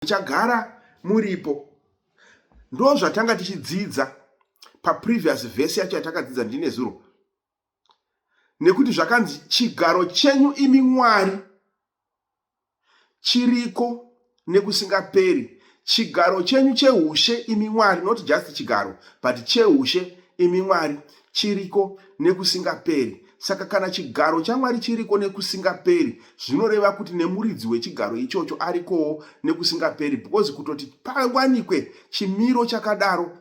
muchagara muripo. Ndo zvatanga tichidzidza paprevious verse yacho yatakadzidza ndine zuro. Nekuti zvakanzi chigaro chenyu imi Mwari chiriko nekusingaperi. Chigaro chenyu cheushe imi Mwari, not just chigaro, but cheushe imi Mwari chiriko nekusingaperi. Saka kana chigaro chaMwari chiriko nekusingaperi, zvinoreva kuti nemuridzi wechigaro ichocho arikowo nekusingaperi, because kutoti pawanikwe chimiro chakadaro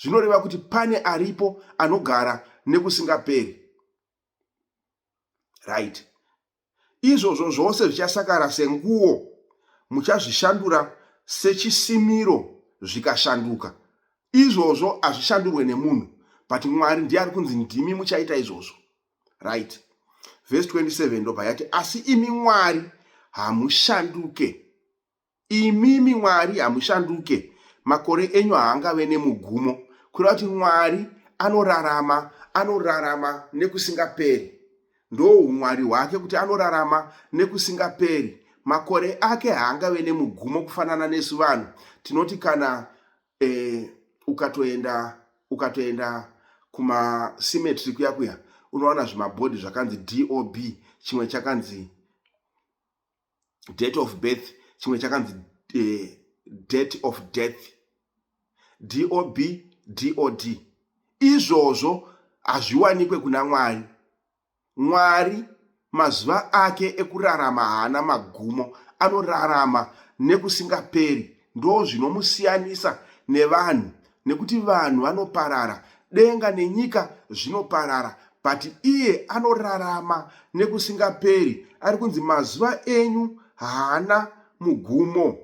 zvinoreva kuti pane aripo anogara nekusingaperi. Right. Izvozvo zvose zvichasakara senguo, muchazvishandura sechisimiro zvikashanduka. Izvozvo hazvishandurwe nemunhu, but Mwari ndiye ari kunzi ndimi muchaita izvozvo. Right. Verse 27 ndobva yati, asi imi Mwari hamushanduke. Imi Mwari hamushanduke. Makore enyu haangave nemugumo. Kureva kuti Mwari anorarama nekusingaperi. Ndo umwari hwake kuti anorarama nekusingaperi. Makore ake haangave nemugumo kufanana nesu vanhu. Tinoti kana ukatoenda kuma symmetry kuya unoona zvimabhodhi zvakanzi DOB, chimwe chakanzi date of birth, chimwe chakanzi date of death. DOB, DOD. Izvozvo hazviwanikwe kuna Mwari. Mwari mazuva ake ekurarama haana magumo, anorarama nekusingaperi. Ndo zvinomusiyanisa nevanhu, nekuti vanhu vanoparara, denga nenyika zvinoparara, but iye anorarama nekusingaperi. Ari kunzi mazuva enyu haana mugumo.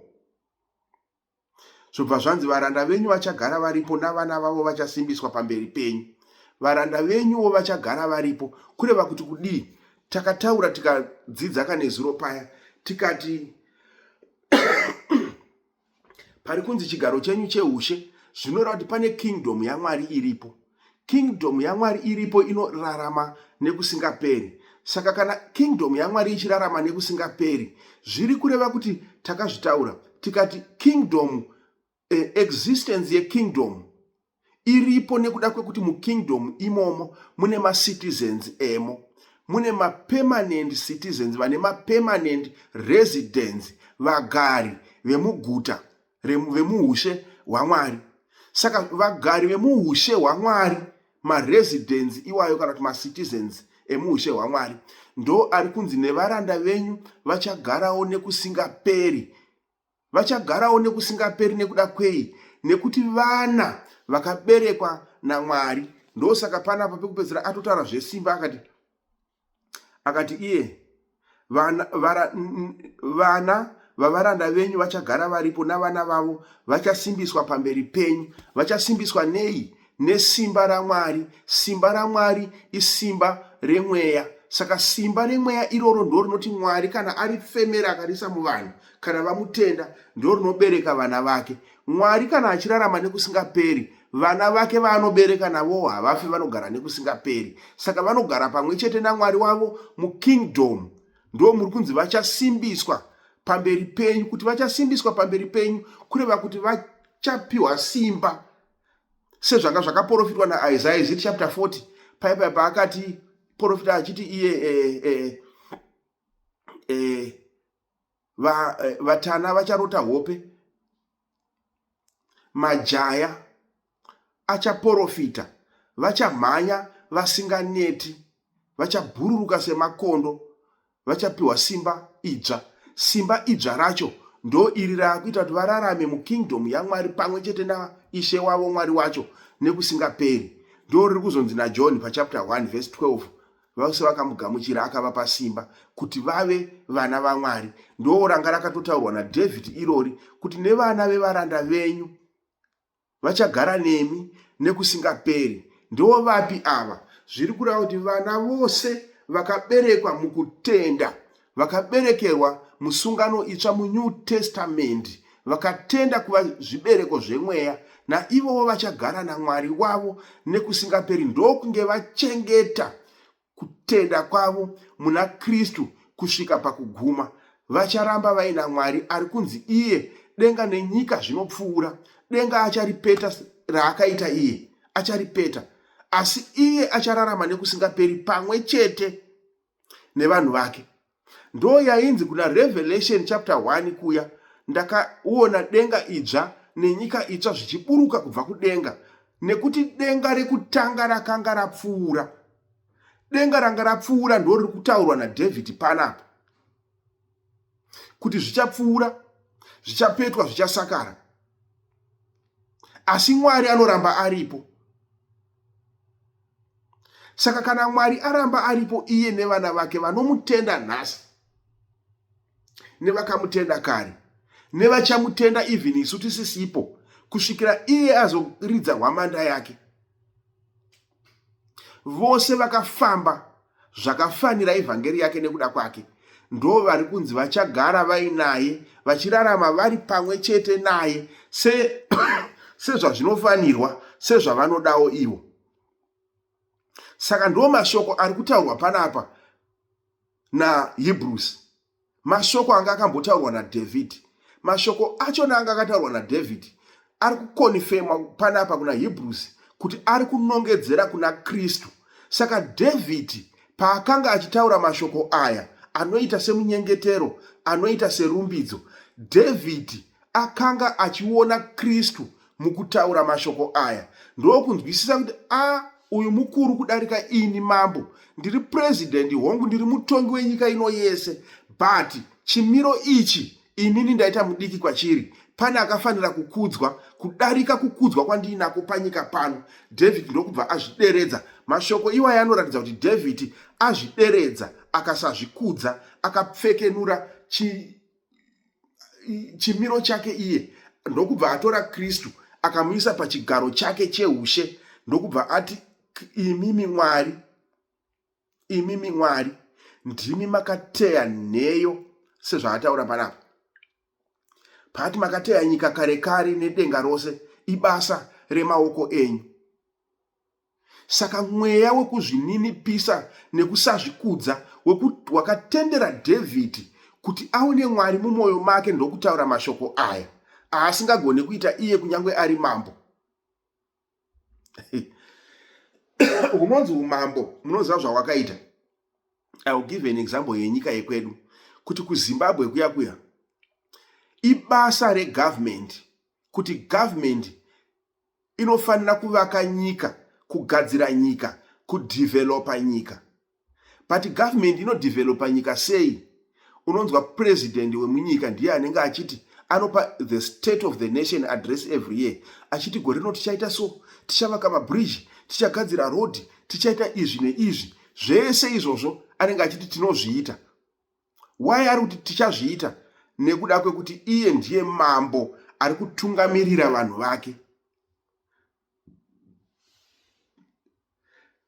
Zvobva zvanzi varanda venyu vachagara varipo navana vavo vachasimbiswa pamberi penyu. Varanda venyuwo vachagara varipo. Kureva kuti kudii? Takataura tikadzidza kanezuro paya tikati pari kunzi chigaro chenyu cheushe, zvinoreva kuti pane kingdom yaMwari iripo. Kingdom yaMwari iripo inorarama nekusingaperi. Saka kana kingdom yaMwari ichirarama nekusingaperi, zviri kureva kuti takazvitaura tikati kingdom, existence yekingdom iripo nekuda kwekuti mukingdom imomo mune macitizens emo, mune mapermanent citizens, vane mapermanent residents, vagari vemuguta vemuhushe hwaMwari. Saka vagari vemuhushe hwaMwari, maresidents iwayo kana kuti macitizens emuhushe hwaMwari, ndo ari kunzi nevaranda venyu vachagarawo nekusingaperi. Vachagarawo nekusingaperi nekuda kwei? Nekuti vana vakaberekwa naMwari. Ndo saka panapa pekupedzera atotaura zvesimba akati iye vana vavaranda venyu vachagara varipo navana vavo vachasimbiswa pamberi penyu. Vachasimbiswa nei? Nesimba raMwari. Simba raMwari isimba remweya. Saka simba remweya iroro ndo rinoti Mwari kana arifemera akarisa muvanhu, kana vamutenda, ndo rinobereka vana vake. Mwari kana achirarama nekusingaperi, vana vake vaanobereka navo havafi, vanogara nekusingaperi. Saka vanogara pamwe chete naMwari wavo mukingdom. Ndo muri kunzi vachasimbiswa pamberi penyu. Kuti vachasimbiswa pamberi penyu kureva kuti vachapiwa simba, sezvanga zvakaprofitwa naIsaiah, Isaiah chapter 40 paipa paakati profita achiti iye vatana vacharota hope, majaya achaprofita, vachamhanya vasinganeti, vachabhururuka semakondo, vachapiwa simba idzva. Simba idzva racho ndo iri raakuita kuti vararame mukingdom yaMwari pamwe chete naishe wavo Mwari wacho nekusingaperi. Ndo riri kuzonzi naJohn pachapter 1 verse 12, vose vakamugamuchira akavapa simba kuti vave vana vaMwari. Ndo ranga rakatotaurwa naDhavhidhi irori kuti nevana vevaranda venyu vachagara nemi nekusingaperi. Ndo vapi ava? Zviri kureva kuti vana vose vakaberekwa mukutenda, vakaberekerwa musungano itsva muNew Testament, vakatenda kuva zvibereko zvemweya, naivowo vachagara naMwari wavo nekusingaperi. Ndokunge vachengeta kutenda kwavo muna Kristu kusvika pakuguma. Vacharamba vaina Mwari ari kunzi iye denga nenyika zvinopfuura. Denga acharipeta raakaita iye, acharipeta, asi iye achararama nekusingaperi pamwe chete nevanhu vake. Ndo yainzi kuna Revelation chapter 1 kuya, ndakaona denga idzva nenyika itsva zvichiburuka kubva kudenga, nekuti denga rekutanga rakanga rapfuura. Denga ranga rapfuura ndo riri kutaurwa naDhavhidhi panapa, kuti zvichapfuura, zvichapetwa, zvichasakara, asi Mwari anoramba aripo. Saka kana Mwari aramba aripo, iye nevana vake vanomutenda nhasi, nevakamutenda kare, nevachamutenda even isu tisisipo, kusvikira iye azoridza hwamanda yake, vose vakafamba zvakafanira evhangeri yake nekuda kwake, ndo vari kunzi vachagara vainaye, vachirarama vari pamwe chete naye sezvazvinofanirwa, sezvavanodawo ivo. Saka ndo mashoko ari kutaurwa panapa naHebrews, mashoko anga akambotaurwa naDhavhidhi. Mashoko achona anga akataurwa naDhavhidhi ari kukonifema panapa kuna Hebrews kuti ari kunongedzera kuna Kristu. Saka Dhavhidhi paakanga achitaura mashoko aya anoita semunyengetero, anoita serumbidzo, Dhavhidhi akanga achiona Kristu mukutaura mashoko aya. Ndokunzwisisa kuti uyu mukuru kudarika ini mambo, ndiri president hongu, ndiri mutongi wenyika ino yese, but chimiro ichi inini ndaita mudiki kwachiri. Pane akafanira kukudzwa kudarika kukudzwa kwandinako panyika pano. Dhavhidhi ndokubva azvideredza. Mashoko iwaya anoratidza kuti Dhavhidhi azvideredza, akasazvikudza, akapfekenura chimiro chake iye, ndokubva atora Kristu akamuisa pachigaro chake cheushe, ndokubva ati, imimi Mwari, ndimi makateya nheyo, sezvaataura panapa. Pati makateya nyika kare kare nedenga rose, ibasa remaoko enyu. Saka mweya wekuzvininipisa nekusazvikudza wakatendera Dhavhidhi kuti aone Mwari mumwoyo make, ndokutaura mashoko aya aasingagone kuita iye kunyange ari mambo. Unonzi umambo, munoziva zvawakaita. I will give an example yenyika yekwedu, kuti kuZimbabwe kuya ibasa regovernment, kuti government inofanira kuvaka nyika, kugadzira nyika, kudevelopa nyika. But government inodevelopa nyika sei? Unonzwa president wemunyika ndiye anenge achiti anopa the state of the nation address every year, achiti gore rino tichaita so, tichavaka mabridge, tichagadzira road, tichaita izvi neizvi. Zvese izvozvo anenge achiti tinozviita. Why ari kuti tichazviita? Nekuda kwekuti iye ndiye mambo ari kutungamirira vanhu vake.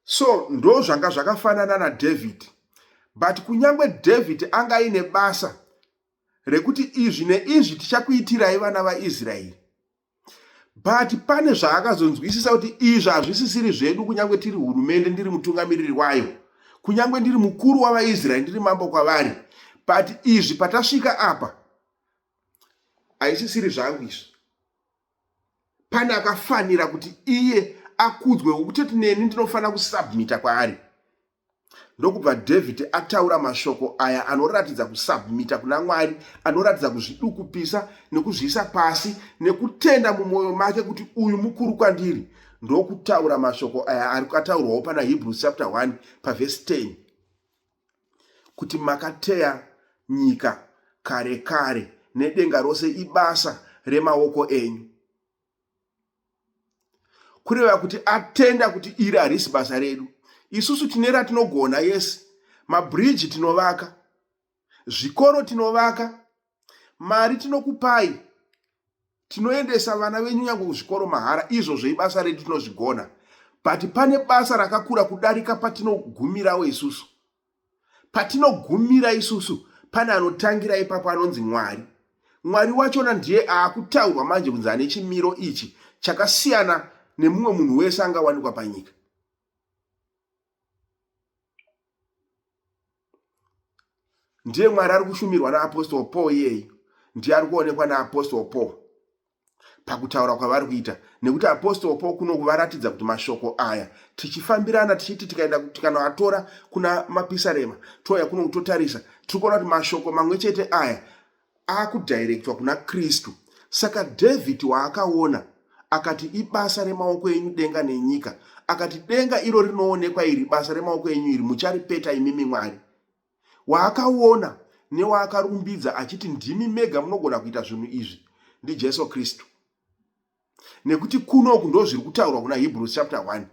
So ndo zvanga zvakafanana naDhavhidhi. But kunyange Dhavhidhi anga ine basa rekuti izvi neizvi tichakuitirai vana vaIsraeri, but pane zvaakazonzwisisa kuti izvi hazvisisiri zvedu, kunyange tiri hurumende, ndiri mutungamiriri wayo, kunyange ndiri mukuru wavaIsraeri, ndiri mambo kwavari, but izvi patasvika apa haisisiri zvangu izvi. Pane akafanira kuti iye akudzwe, kuti neni ndinofanira kusubmita kwaari. Ndokubva Dhavhidhi ataura mashoko aya anoratidza kusubmita kuna Mwari, anoratidza kuzvidukupisa nekuzviisa pasi nekutenda mumwoyo make kuti uyu mukuru kwandiri. Ndokutaura mashoko aya ari kataurwawo pana Hebrews chapter 1 pavesi 10, kuti makateya nyika kare kare nedenga rose, ibasa remaoko enyu. Kureva kuti atenda kuti iri harisi basa redu. Isusu tine ratinogona, yes, mabridge tinovaka, zvikoro tinovaka, mari tinokupai, tinoendesa vana venyu nyange kuzvikoro mahara, izvozvo ibasa redu tinozvigona. But pane basa rakakura kudarika patinogumirawo isusu. Patinogumira isusu pane anotangira ipapo, anonzi Mwari. Mwari wachona ndiye aakutaurwa manje kunzi ane chimiro ichi chakasiyana nemumwe munhu wese angawanikwa panyika. Ndiye Mwari ari kushumirwa naapostoli Paul iyeyi. ndiye ari kuonekwa naapostoli Paul pakutaura kwavari kuita, nekuti apostoli Paul kuno kuvaratidza kuti mashoko aya tichifambirana tichiti tikaenda tikanoatora kuna mapisarema touya kuno kutotarisa tiri kuona kuti mashoko mamwe chete aya akudhairektwa kuna Kristu. Saka David waakaona akati ibasa remaoko enyu denga nenyika, akati denga iro rinoonekwa iri basa remaoko enyu iri mucharipeta imimi Mwari. Waakaona newaakarumbidza achiti ndimi mega munogona kuita zvinhu izvi ndi Jesu Kristu. Nekuti kunoku ndo zviri kutaurwa kuna Hebrews chapter 1.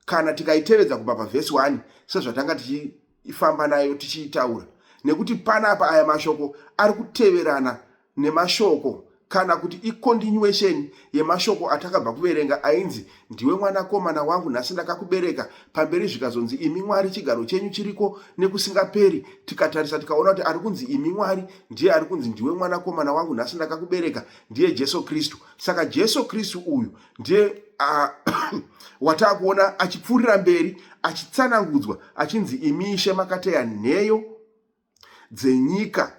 Kana tikaitevedza kubva pavhesi 1 sezvatanga tichifamba nayo tichiitaura, nekuti panapa aya mashoko ari kuteverana nemashoko kana kuti icontinuation yemashoko atakabva kuverenga ainzi ndiwe mwanakomana wangu nhasi ndakakubereka, pamberi zvikazonzi imi Mwari chigaro chenyu chiriko nekusingaperi. Tikatarisa tikaona kuti ari kunzi imi Mwari ndiye ari kunzi ndiwe mwanakomana wangu nhasi ndakakubereka, ndiye Jesu Kristu. Saka Jesu Kristu uyu ndiye watakuona achipfuurira mberi achitsanangudzwa achinzi imi Ishe makateya nheyo dzenyika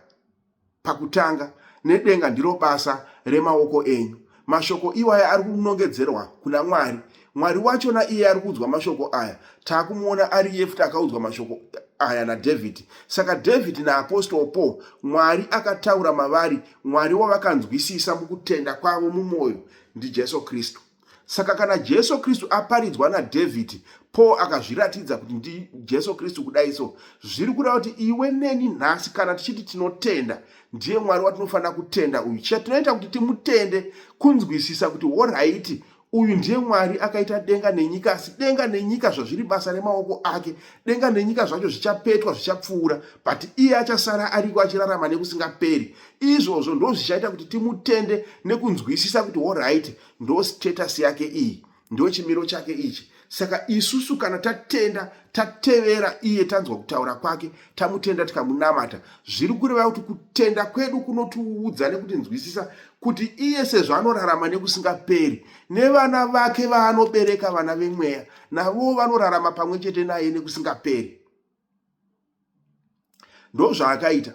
pakutanga, nedenga ndiro basa remaoko enyu. Mashoko iwaya ari kunongedzerwa kuna Mwari. Mwari wachona iye ari kuudzwa mashoko aya taakumuona ari Yefta akaudzwa mashoko aya naDhavhidhi. Saka Dhavhidhi naapostoli Paul Mwari akataura mavari, Mwari wavakanzwisisa mukutenda kwavo mumwoyo ndi Jesu Kristu. Saka kana Jesu Kristu aparidzwa naDhavhidhi, Paul akazviratidza kuti ndi Jesu Kristu kudai so, zviri kureva kuti iwe neni nhasi kana tichiti tinotenda ndiye Mwari watinofanira kutenda uyu, chatinoita kuti timutende kunzwisisa kuti alright uyu ndiye Mwari akaita denga nenyika, asi denga nenyika zvazviri basa remaoko ake, denga nenyika zvacho zvichapetwa zvichapfuura, but iye achasara ariko achirarama nekusingaperi. Izvozvo ndo zvichaita kuti timutende nekunzwisisa kuti alright ndo status yake iyi, ndo chimiro chake ichi. Saka isusu kana tatenda tatevera iye, tanzwa kutaura kwake, tamutenda tikamunamata, zviri kureva kuti kutenda kwedu kunotiudza nekuti nzwisisa kuti iye sezvo anorarama nekusingaperi, nevana vake vaanobereka vana vemweya navo vanorarama pamwe chete naye nekusingaperi. Ndo zvaakaita,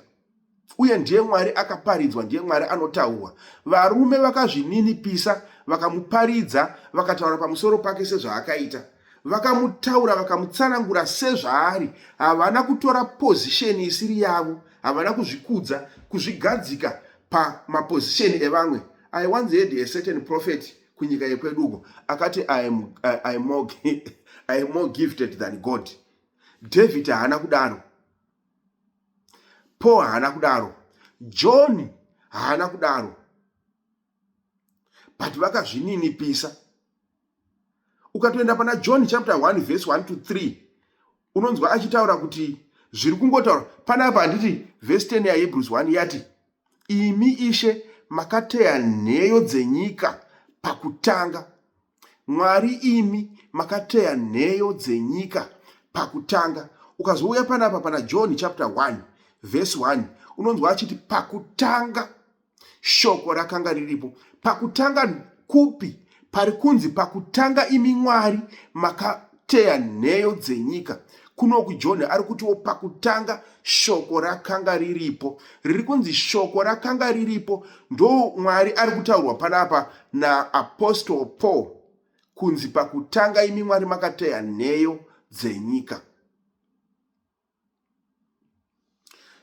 uye ndiye Mwari akaparidzwa, ndiye Mwari anotaurwa. Varume vakazvininipisa vakamuparidza, vakataura pamusoro pake sezvaakaita, vakamutaura vakamutsanangura sezvaari. Havana kutora pozisheni isiri yavo, havana kuzvikudza kuzvigadzika pamapozisheni evamwe. I once heard a certain prophet kunyika yekweduko akati I am more gifted than God. David haana kudaro, Paul haana kudaro, John haana kudaro, but vakazvininipisa. Ukatoenda pana John chapter 1 verse 1 to 3 unonzwa achitaura kuti zviri kungotaura panapa. Handiti verse 10 yaHebrews 1 yati imi Ishe makateya nheyo dzenyika pakutanga. Mwari imi makateya nheyo dzenyika pakutanga. Ukazouya panapa pana John chapter 1 verse 1 unonzwa achiti pakutanga shoko rakanga riripo. Pakutanga kupi? Pari kunzi pakutanga imi Mwari makateya nheyo dzenyika. Kunoku John ari kutiwo pakutanga shoko rakanga riripo. Riri kunzi shoko rakanga riripo ndo Mwari ari kutaurwa panapa naapostoli Paul kunzi pakutanga imi Mwari makateya nheyo dzenyika.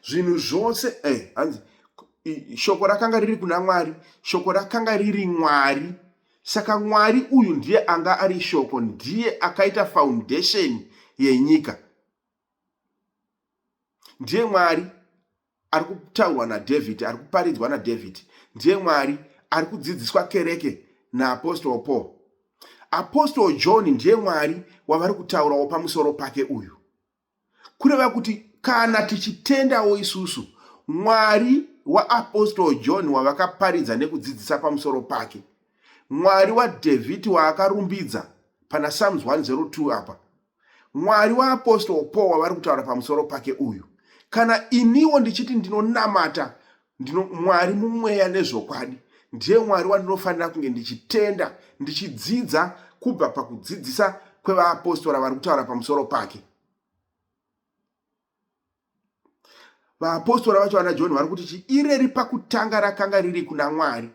Zvinhu zvose hanzi shoko rakanga riri kuna Mwari, shoko rakanga riri Mwari. Saka Mwari uyu ndiye anga ari shoko, ndiye akaita foundation yenyika. Ndiye Mwari ari kutaurwa naDhavhidhi, ari kuparidzwa naDhavhidhi. Ndiye Mwari ari kudzidziswa kereke naapostoli Paul. Apostoli John ndiye Mwari wavari kutaurawo pamusoro pake uyu. Kureva kuti kana tichitendawo isusu Mwari waapostoli John wavakaparidza nekudzidzisa pamusoro pake, Mwari waDhavhidhi waakarumbidza pana Psalms 102 apa, Mwari waapostoli Paul wavari kutaura pamusoro pake uyu. Kana iniwo ndichiti ndinonamata Mwari mumweya nezvokwadi, ndiye Mwari wandinofanira kunge ndichitenda, ndichidzidza kubva pakudzidzisa kwevaapostoli vari kutaura pamusoro pake. Vaapostora vacho vana John vari kuti ireri pakutanga rakanga riri kuna Mwari,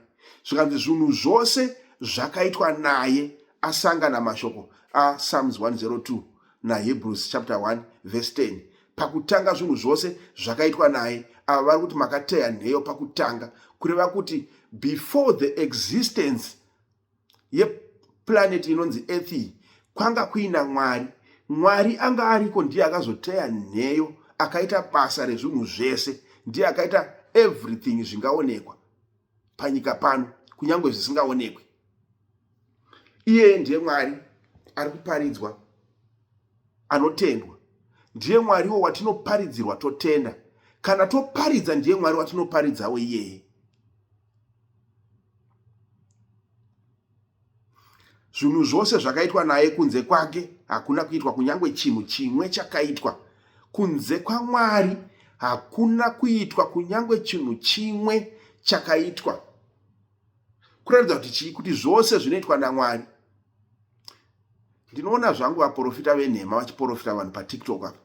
zvikanzi zvinhu zvose zvakaitwa naye asangana mashoko aPsalms 102 naHebrews chapter 1 verse 10. Pakutanga zvinhu zvose zvakaitwa naye. Ava vari kuti makateya nheyo pakutanga, kureva kuti before the existence yeplanet inonzi earth kwanga kuina Mwari. Mwari anga ariko, ndiye akazoteya nheyo akaita basa rezvinhu zvese, ndiye akaita everything zvingaonekwa panyika pano kunyange zvisingaonekwi. Iye ndiye Mwari ari kuparidzwa, anotendwa. Ndiye Mwariwo watinoparidzirwa totenda. Kana toparidza ndiye Mwari watinoparidzawo iyeye. Zvinhu zvose zvakaitwa naye kunze kwake hakuna kuitwa kunyange chinhu chimwe chakaitwa. Kunze kwaMwari hakuna kuitwa kunyange chinhu chimwe chakaitwa. Kuratidza kuti chii? Kuti zvose zvinoitwa naMwari. Ndinoona zvangu vaprofita venhema vachiprofita vanhu paTikTok apa,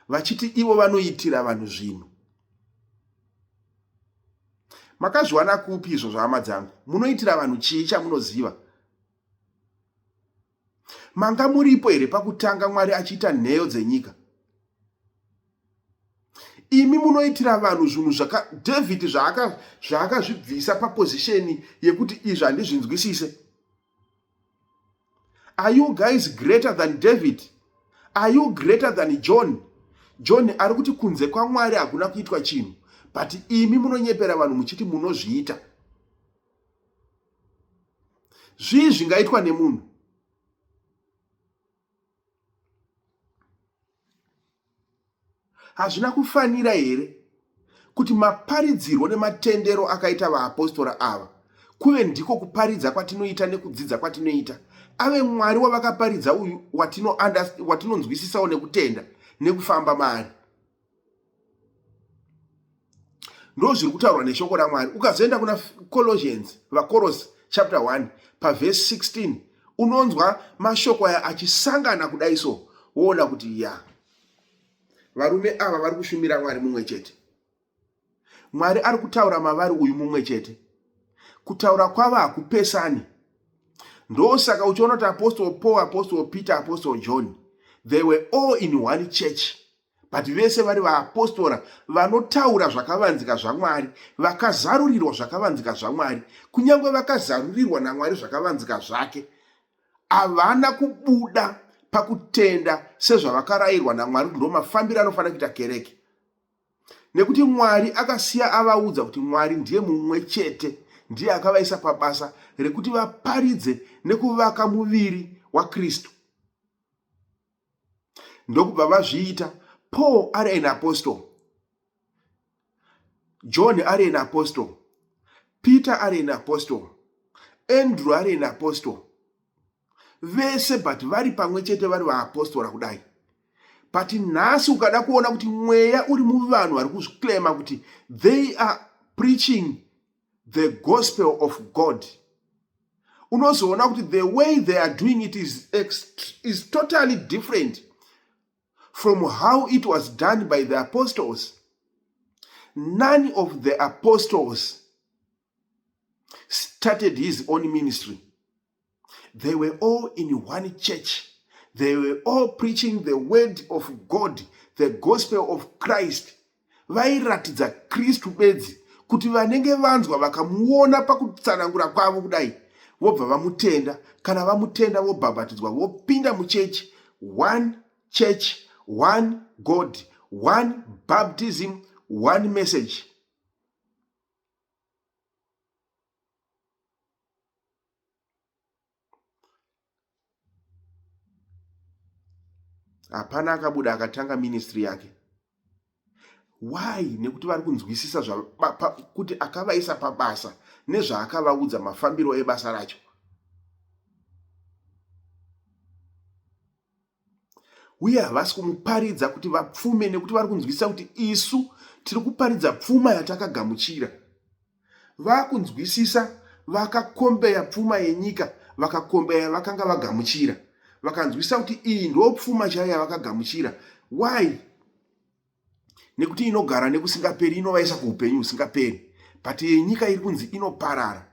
vachiti ivo vanoitira vanhu zvinhu. Makazviwana kupi izvo zvahama dzangu? Munoitira vanhu chii chamunoziva? Manga muripo here pakutanga Mwari achiita nheyo dzenyika? Imi munoitira vanhu zvinhu David zvaakazvibvisa papozisheni yekuti izvi handizvinzwisise. Are you guys greater than David? Are you greater than John? John ari kuti kunze kwaMwari hakuna kuitwa chinhu, but imi munonyepera vanhu muchiti munozviita. Zvii zvingaitwa nemunhu? Hazvina kufanira here kuti maparidzirwo nematendero akaita vaapostora ava kuve ndiko kuparidza kwatinoita nekudzidza kwatinoita? Ave Mwari wavakaparidza uyu watinonzwisisawo nekutenda nekufamba maari. Ndo zviri kutaurwa neshoko raMwari. Ukazoenda kuna Colossians, vaKoros chapter 1 paverse 16, unonzwa mashoko aya achisangana kudai so, woona kuti varume ava vari kushumira Mwari mumwe chete. Mwari ari kutaura mavari uyu mumwe chete. Kutaura kwavo hakupesani. Ndosaka uchiona kuti Apostle Paul, Apostle Peter, Apostle John, they were all in one church. But vese vari vaapostora vanotaura zvakavanzika zvaMwari, vakazarurirwa zvakavanzika zvaMwari, kunyange vakazarurirwa naMwari zvakavanzika zvake. Havana kubuda pakutenda sezvavakarayirwa naMwari kuti ndo mafambiro anofanira kuita kereke. Nekuti Mwari akasiya avaudza kuti Mwari ndiye mumwe chete, ndiye akavaisa pabasa rekuti vaparidze nekuvaka muviri waKristu. Ndokubva vazviita. Paul ari an apostle, John ari an apostle, Peter ari an apostle, Andrew ari an apostle. Vese but vari pamwe chete vari vaapostora kudai. But nhasi ukada kuona kuti mweya uri muvanhu vari kuzviklema kuti they are preaching the gospel of God, unozoona kuti the way they are doing it is totally different from how it was done by the apostles. None of the apostles started his own ministry. They were all in one church. They were all preaching the word of God, the gospel of Christ. Vairatidza Kristu bedzi kuti vanenge vanzwa vakamuona pakutsanangura kwavo kudai vobva vamutenda. Kana vamutenda vobhabhatidzwa vopinda muchechi. One church, one God, one baptism, one message. Hapana akabuda akatanga ministry yake. Why? Nekuti vari kunzwisisa kuti akavaisa pabasa nezvaakavaudza mafambiro ebasa racho. Uye havasi kumuparidza kuti vapfume nekuti vari kunzwisisa kuti isu tiri kuparidza pfuma yatakagamuchira. Vakunzwisisa vakakombeya pfuma yenyika, vakakombeya vakanga vagamuchira. Vakanzwisisa kuti iyi ndo pfuma chaiyo yavakagamuchira. Why? nekuti inogara nekusingaperi inovaisa kuupenyu husingaperi. But yenyika iri kunzi inoparara.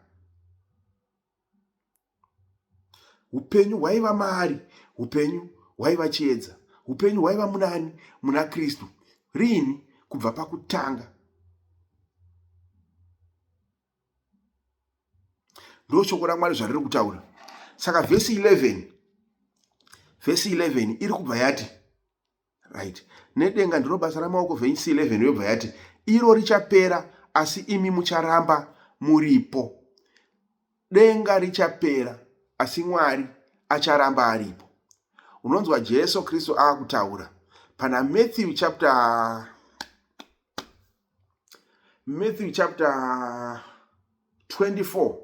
Upenyu hwaiva maari, upenyu hwaiva chiedza, upenyu hwaiva munani? Muna Kristu. Rini? Kubva pakutanga. Ndo shoko raMwari zvariri kutaura. Saka vhesi 11 iri kubva yati, right, nedenga ndiro basa ramaoko. Vhesi 11 yobva yati, iro richapera asi imi mucharamba muripo. Denga richapera asi Mwari acharamba aripo. Unonzwa Jesu Kristu akutaura pana Matthew chapter 24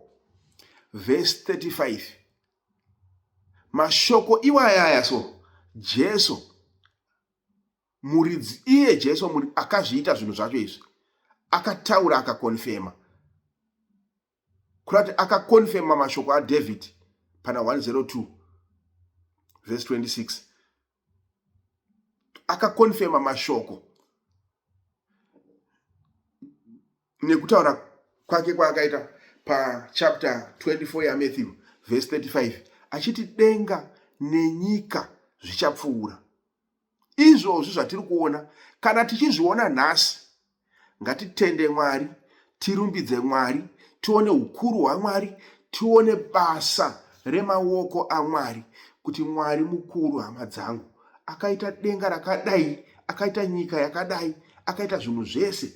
verse 35. Mashoko iwayaya. So Jesu muridzi, iye Jesu akazviita zvinhu zvacho izvi, akataura akakonfema. Kurati akakonfema mashoko aDavid pana 102 verse 26. Akakonfema mashoko nekutaura kwake kwaakaita pa chapter 24 yaMatthew verse 35, achiti denga nenyika zvichapfuura. Izvozvo zvatiri kuona, kana tichizviona nhasi, ngatitende Mwari, tirumbidze Mwari, tione ukuru hwaMwari, tione basa remaoko aMwari, kuti Mwari mukuru. Hama dzangu, akaita denga rakadai, akaita nyika yakadai, akaita zvinhu zvese.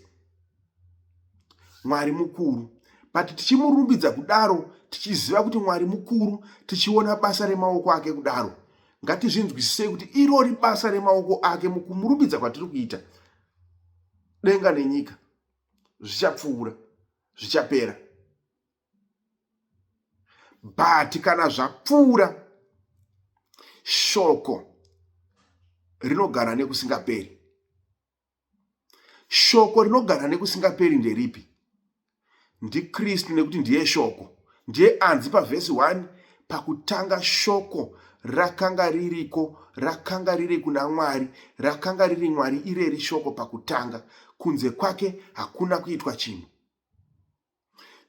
Mwari mukuru. But tichimurumbidza kudaro, tichiziva kuti Mwari mukuru, tichiona basa remaoko ake kudaro, ngatizvinzwisisei kuti irori basa remaoko ake mukumurumbidza kwatiri kuita. Denga nenyika zvichapfuura, zvichapera. But kana zvapfuura, shoko rinogara nekusingaperi. Shoko rinogara nekusingaperi nderipi? NdiKristu, nekuti ndiye shoko. Ndiye anzi pavhesi 1, pakutanga shoko rakanga ririko, rakanga riri kuna Mwari, rakanga riri Mwari ireri shoko pakutanga. Kunze kwake hakuna kuitwa chinhu.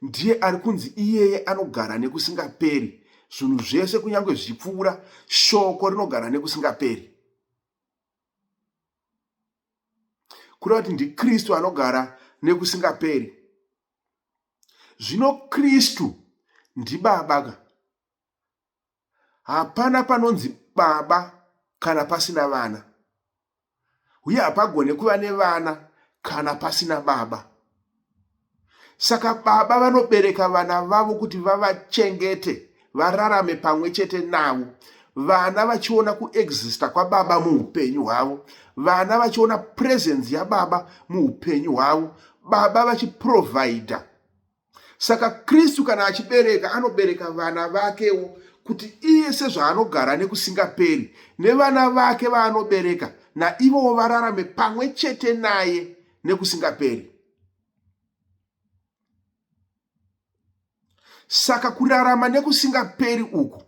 Ndiye ari kunzi iyeye anogara nekusingaperi. Zvinhu zvese kunyange zvichipfuura, shoko rinogara nekusingaperi. Kureva kuti ndiKristu anogara nekusingaperi. Zvino Kristu ndibaba. Hapana panonzi baba kana pasina vana, uye hapagone kuva nevana kana pasina baba. Saka baba vanobereka vana vavo kuti vavachengete, vararame pamwe chete navo. Vana vachiona kuexista kwababa muupenyu hwavo, vana vachiona presence yababa muupenyu hwavo, baba vachiprovida. Saka Kristu kana achibereka, anobereka vana vakewo kuti iye sezvaanogara nekusingaperi, nevana vake vaanobereka, naivowo vararame pamwe chete naye nekusingaperi. Saka kurarama nekusingaperi uku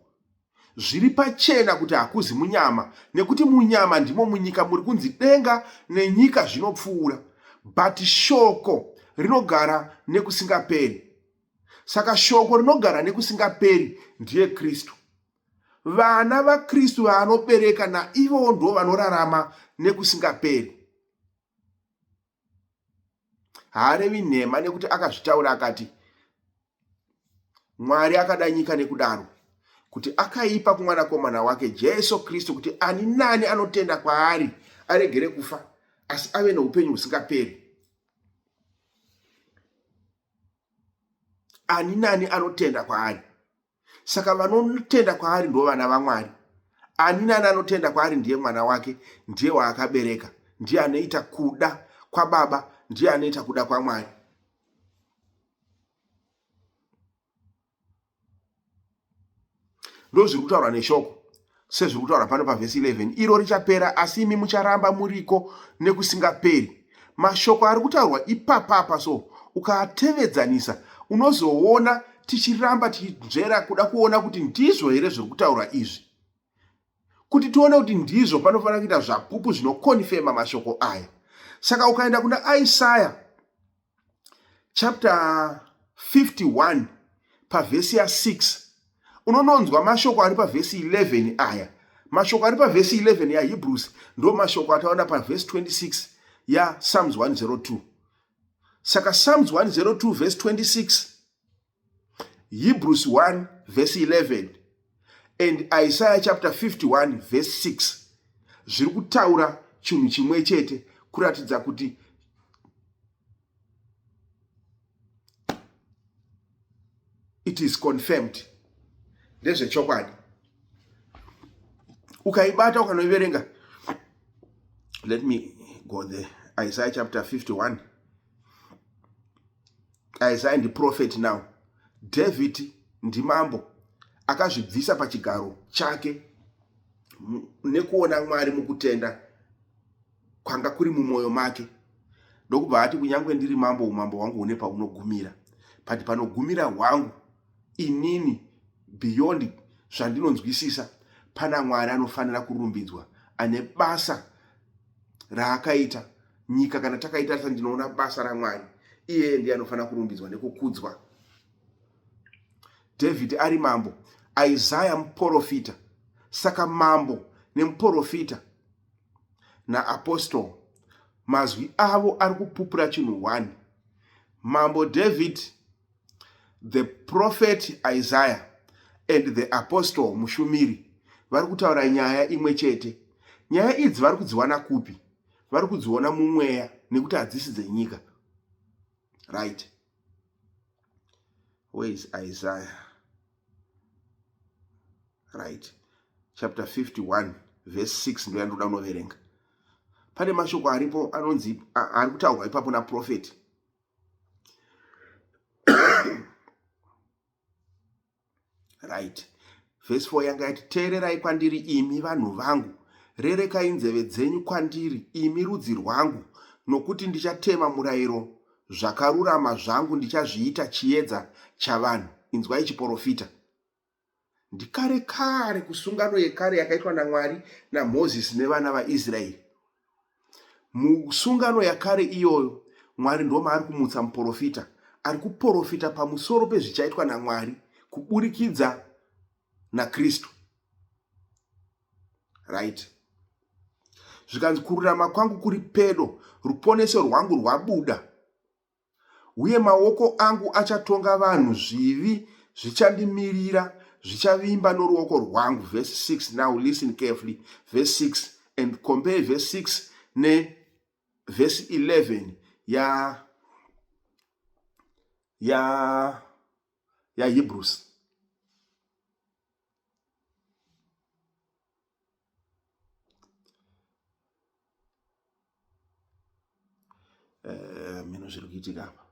zviri pachena kuti hakuzi munyama, nekuti munyama ndimo munyika muri kunzi denga nenyika zvinopfuura, but shoko rinogara nekusingaperi. Saka shoko rinogara nekusingaperi ndiye Kristu. Vana vaKristu vaanobereka naivowo ndo vanorarama nekusingaperi. Haarevi nhema, nekuti akazvitaura akati, Mwari akada nyika nekudaro kuti akaipa kumwanakomana wake Jesu Kristu, kuti ani nani anotenda kwaari aregere kufa asi ave noupenyu husingaperi. Ani nani anotenda kwaari. Saka vanotenda kwaari ndo vana vaMwari. Ani nani anotenda kwaari ndiye mwana wake, ndiye waakabereka, ndiye anoita kuda kwababa, ndiye anoita kuda kwaMwari. Ndo zviri kutaura neshoko, sezviri kutaura pano pavhesi 11, iro richapera asi imi mucharamba muriko nekusingaperi. Mashoko ari kutaurwa ipapapa, so ukaatevedzanisa unozoona tichiramba tichizvera kuda kuona kuti ndizvo here zviri kutaura izvi. Kuti tione kuti ndizvo, panofanira kuita zvapupu zvinokonfema mashoko aya. Saka ukaenda kuna Isaiah chapter 51 pavhesi ya6 unononzwa mashoko ari pavhesi 11 aya. Mashoko ari pavhesi 11 yaHebrews ndo mashoko ataona pavhesi 26 yaPsalms 102. Saka Psalms 102 verse 26, Hebrews 1 verse 11 and Isaiah chapter 51 verse 6 zviri kutaura chinhu chimwe chete, kuratidza kuti it is confirmed. Ndezvechokwadi. Ukaibata ukanoiverenga, let me go there. Isaiah chapter 51. Isaiah ndi prophet now. David ndi mambo akazvibvisa pachigaro chake nekuona Mwari mukutenda kwanga kuri mumwoyo make, ndokubva ati kunyangwe ndiri mambo, umambo hwangu hune paunogumira, pati panogumira hwangu inini beyond zvandinonzwisisa, pana Mwari anofanira kurumbidzwa, ane basa raakaita. Nyika kana takaita sandinoona basa raMwari, iye ndiye anofanira kurumbidzwa nekukudzwa. David ari mambo, Isaiah muprofita. Saka mambo nemuprofita naapostol mazwi avo ari kupupura chinhu 1. Mambo David, the prophet Isaiah and the apostle mushumiri vari kutaura nyaya imwe chete. Nyaya idzi vari kudziwana kupi? Vari kudziona mumweya nekuti hadzisi dzenyika. Right. Where is Isaiah? Right. Chapter 51 verse 6 ndo yandoda unoverenga. Pane mashoko aripo anonzi ari kutaurwa ipapo naprofeti. Right. Verse 4 yanga yati, teererai kwandiri imi vanhu vangu, rerekai nzeve dzenyu kwandiri imi rudzi rwangu, nokuti ndichatema murayiro, zvakarurama zvangu ndichazviita chiedza chavanhu. Inzwai chiprofita. Ndikare kare kusungano yekare yakaitwa naMwari naMozisi nevana vaIsraeri. Musungano yakare iyoyo Mwari ndo maari kumutsa muprofita, ari kuprofita pamusoro pezvichaitwa naMwari kuburikidza naKristu. Right. Zvikanzi kururama kwangu kuri pedo, ruponeso rwangu rwabuda, uye maoko angu achatonga vanhu, zvivi zvichandimirira, zvichavimba noruoko rwangu. Verse 6. Now listen carefully. Verse 6 and compare verse 6 ne verse 11 ya Hebrews. Meno zviri kuitika apa.